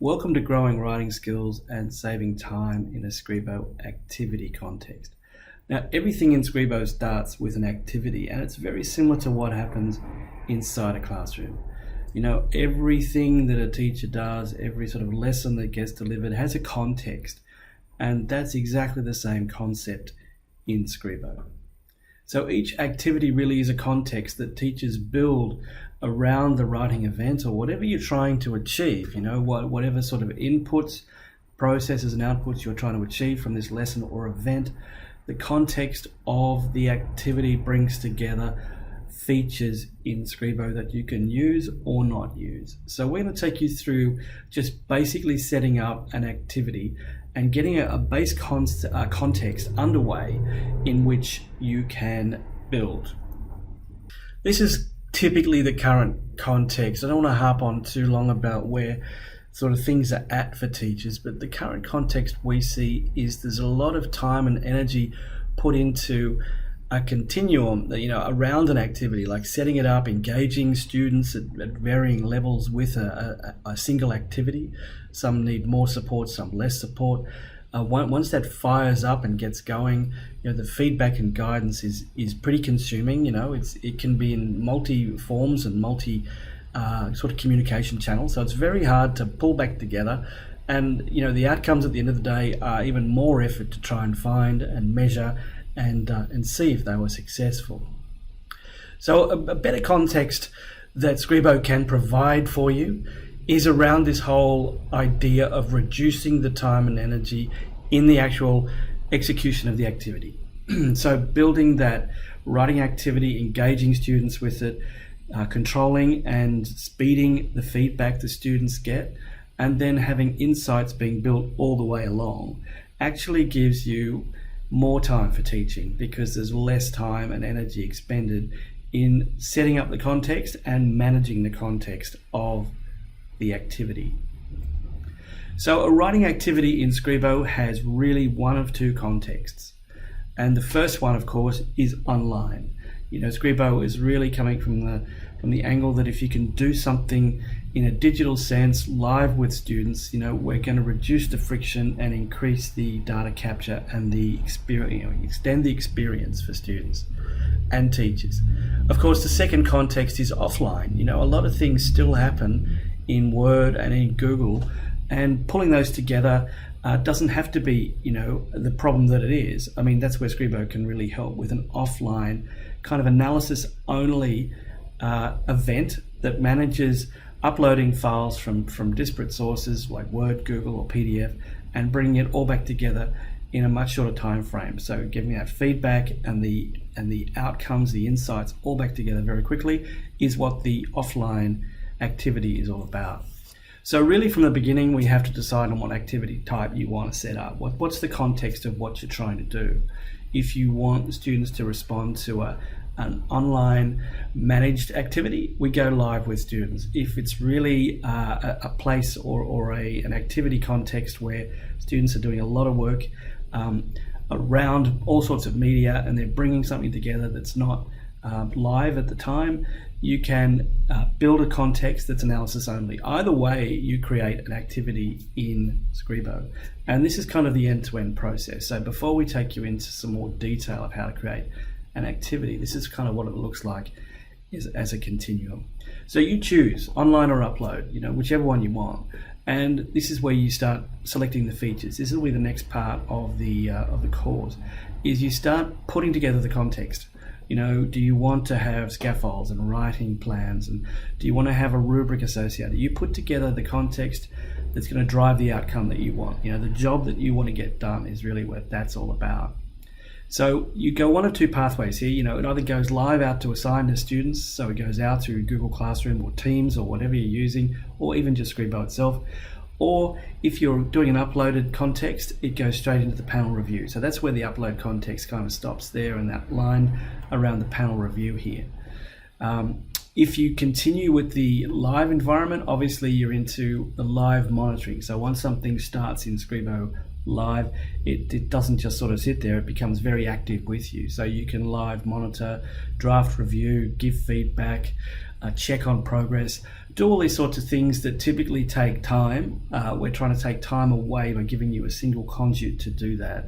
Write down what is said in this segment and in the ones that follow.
Welcome to Growing Writing Skills and Saving Time in a Scribo activity context. Now, everything in Scribo starts with an activity, and it's very similar to what happens inside a classroom. You know, everything that a teacher does, every sort of lesson that gets delivered has a context, and that's exactly the same concept in Scribo. So each activity really is a context that teachers build around the writing event or whatever you're trying to achieve, whatever sort of inputs, processes and outputs you're trying to achieve from this lesson or event. The context of the activity brings together features in Scribo that you can use or not use. So we're going to take you through just basically setting up an activity and getting a base context underway in which you can build. This is typically the current context. I don't want to harp on too long about where sort of things are at for teachers, but the current context we see is there's a lot of time and energy put into a continuum, around an activity, like setting it up, engaging students at varying levels with a single activity. Some need more support, some less support. Once that fires up and gets going, the feedback and guidance is pretty consuming. It can be in multi forms and multi sort of communication channels. So it's very hard to pull back together. And the outcomes at the end of the day are even more effort to try and find and measure and see if they were successful. So a better context that Scribo can provide for you is around this whole idea of reducing the time and energy in the actual execution of the activity. So building that writing activity, engaging students with it, controlling and speeding the feedback the students get, and then having insights being built all the way along actually gives you more time for teaching, because there's less time and energy expended in setting up the context and managing the context of the activity. So a writing activity in Scribo has really one of two contexts. And the first one, of course, is online. Scribo is really coming from the angle that if you can do something in a digital sense, live with students, we're going to reduce the friction and increase the data capture and the experience, extend the experience for students and teachers. Of course, the second context is offline. A lot of things still happen in Word and in Google, and pulling those together doesn't have to be, the problem that it is. I mean, that's where Scribo can really help with an offline kind of analysis only event that manages uploading files from disparate sources like Word, Google or PDF, and bringing it all back together in a much shorter time frame. So giving that feedback and the outcomes, the insights all back together very quickly is what the offline activity is all about. So really from the beginning, we have to decide on what activity type you want to set up. What's the context of what you're trying to do? If you want students to respond to an online managed activity, we go live with students. If it's really a place or an activity context where students are doing a lot of work around all sorts of media and they're bringing something together that's not live at the time, you can build a context that's analysis only. Either way, you create an activity in Scribo. And this is kind of the end-to-end process. So before we take you into some more detail of how to create an activity, this is kind of what it looks like as a continuum. So you choose online or upload, whichever one you want. And this is where you start selecting the features. This will be the next part of the course, is you start putting together the context. Do you want to have scaffolds and writing plans, and do you want to have a rubric associated? You put together the context that's going to drive the outcome that you want. The job that you want to get done is really what that's all about. So you go one of two pathways here. It either goes live out to assigned to students, so it goes out through Google Classroom or Teams or whatever you're using, or even just Scribo itself. Or if you're doing an uploaded context, it goes straight into the panel review. So that's where the upload context kind of stops there, and that line around the panel review here. If you continue with the live environment, obviously you're into the live monitoring. So once something starts in Scribo live, it doesn't just sort of sit there, it becomes very active with you. So you can live monitor, draft review, give feedback, check on progress, do all these sorts of things that typically take time. We're trying to take time away by giving you a single conduit to do that.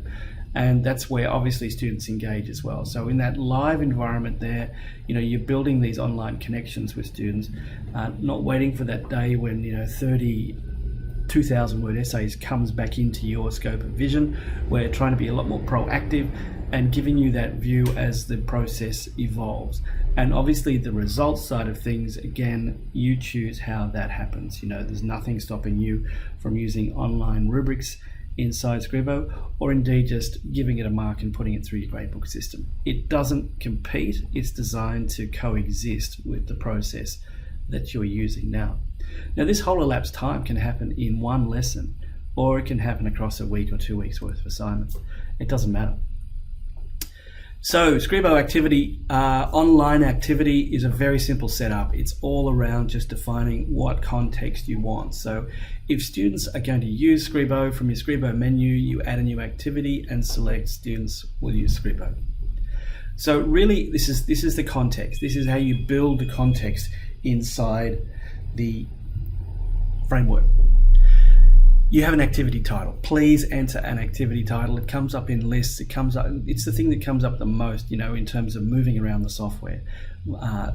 And that's where obviously students engage as well. So in that live environment there, you're building these online connections with students, not waiting for that day when 32,000 word essays comes back into your scope of vision. We're trying to be a lot more proactive and giving you that view as the process evolves. And obviously the results side of things, again, you choose how that happens. There's nothing stopping you from using online rubrics inside Scribo, or indeed just giving it a mark and putting it through your gradebook system. It doesn't compete, it's designed to coexist with the process that you're using now. Now, this whole elapsed time can happen in one lesson, or it can happen across a week or 2 weeks worth of assignments. It doesn't matter. So Scribo activity, online activity, is a very simple setup. It's all around just defining what context you want. So if students are going to use Scribo, from your Scribo menu, you add a new activity and select students will use Scribo. So really, this is the context. This is how you build the context inside the framework. You have an activity title. Please enter an activity title. It comes up in lists. It's the thing that comes up the most, in terms of moving around the software.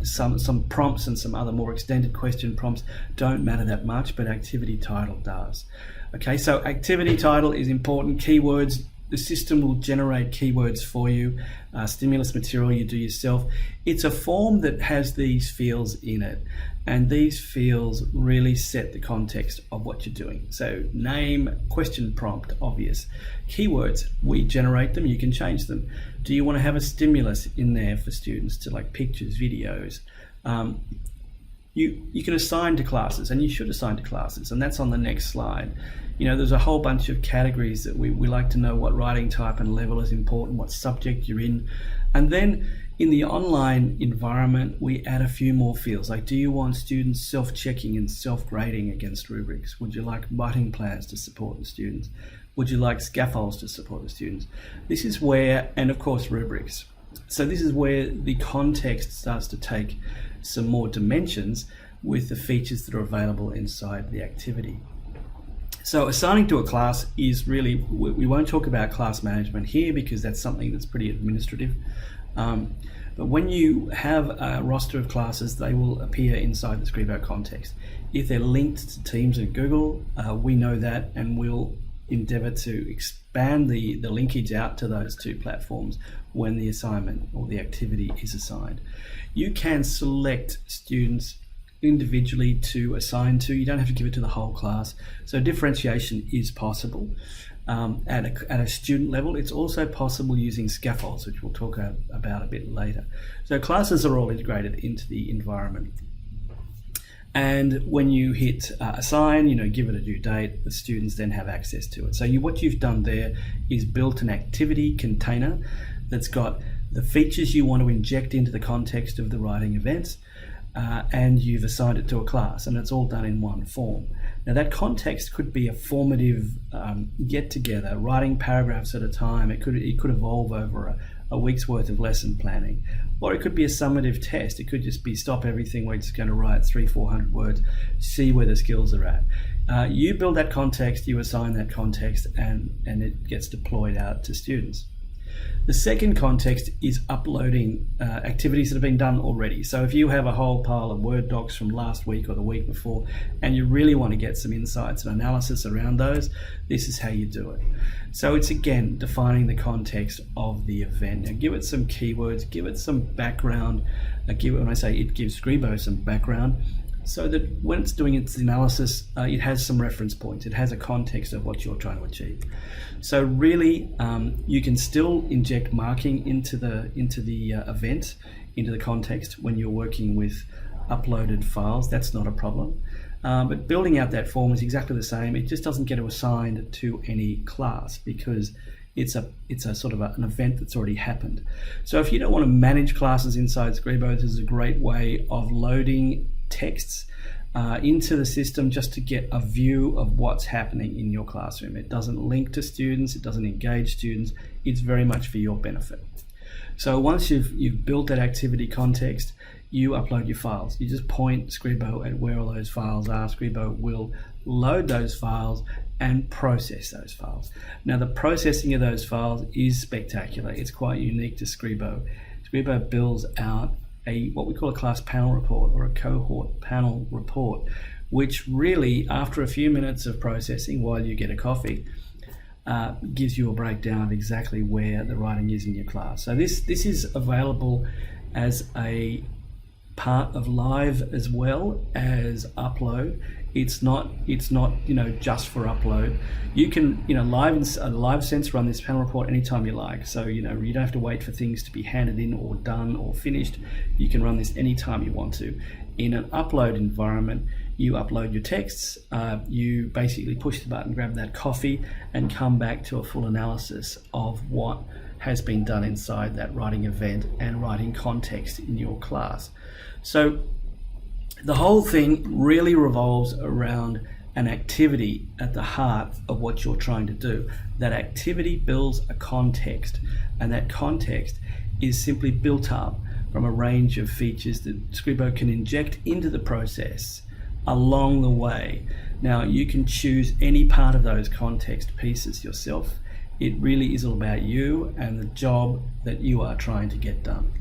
Some prompts and some other more extended question prompts don't matter that much, but activity title does. Okay, so activity title is important. Keywords. The system will generate keywords for you. Stimulus material you do yourself. It's a form that has these fields in it, and these fields really set the context of what you're doing. So name, question prompt, obvious. Keywords, we generate them, you can change them. Do you want to have a stimulus in there for students to like pictures, videos? You can assign to classes, and you should assign to classes, and that's on the next slide. There's a whole bunch of categories that we like to know what writing type and level is important, what subject you're in. And then in the online environment, we add a few more fields, like do you want students self-checking and self-grading against rubrics? Would you like writing plans to support the students? Would you like scaffolds to support the students? This is where, and of course rubrics. So this is where the context starts to take some more dimensions with the features that are available inside the activity. So assigning to a class is really, we won't talk about class management here because that's something that's pretty administrative. But when you have a roster of classes, they will appear inside the Scribo context. If they're linked to Teams and Google, we know that, and we'll endeavor to expand the linkage out to those two platforms when the assignment or the activity is assigned. You can select students individually to assign to. You don't have to give it to the whole class. So differentiation is possible at a student level. It's also possible using scaffolds, which we'll talk about a bit later. So classes are all integrated into the environment. And when you hit assign, give it a due date, the students then have access to it. So what you've done there is built an activity container that's got the features you want to inject into the context of the writing events, and you've assigned it to a class, and it's all done in one form. Now that context could be a formative get-together, writing paragraphs at a time. It could evolve over a week's worth of lesson planning, or it could be a summative test. It could just be stop everything, we're just going to write 300-400 words, see where the skills are at. You build that context, you assign that context, and it gets deployed out to students. The second context is uploading activities that have been done already. So if you have a whole pile of Word docs from last week or the week before, and you really want to get some insights and analysis around those, this is how you do it. So it's again defining the context of the event. Now give it some keywords, give it some background. When I say it, gives Scribo some background, so that when it's doing its analysis, it has some reference points. It has a context of what you're trying to achieve. So really, you can still inject marking into the event, into the context when you're working with uploaded files. That's not a problem. But building out that form is exactly the same. It just doesn't get assigned to any class because it's a sort of an event that's already happened. So if you don't want to manage classes inside Scribo, this is a great way of loading texts into the system just to get a view of what's happening in your classroom. It doesn't link to students, it doesn't engage students, it's very much for your benefit. So once you've built that activity context, you upload your files. You just point Scribo at where all those files are. Scribo will load those files and process those files. Now, the processing of those files is spectacular. It's quite unique to Scribo. Scribo builds out what we call a class panel report or a cohort panel report, which really, after a few minutes of processing while you get a coffee, gives you a breakdown of exactly where the writing is in your class. So this is available as a part of live as well as upload. It's not just for upload. You can live in a live sense run this panel report anytime you like. So you don't have to wait for things to be handed in or done or finished. You can run this anytime you want to. In an upload environment, you upload your texts, you basically push the button, grab that coffee, and come back to a full analysis of what has been done inside that writing event and writing context in your class. So the whole thing really revolves around an activity at the heart of what you're trying to do. That activity builds a context, and that context is simply built up from a range of features that Scribo can inject into the process along the way. Now, you can choose any part of those context pieces yourself. It really is all about you and the job that you are trying to get done.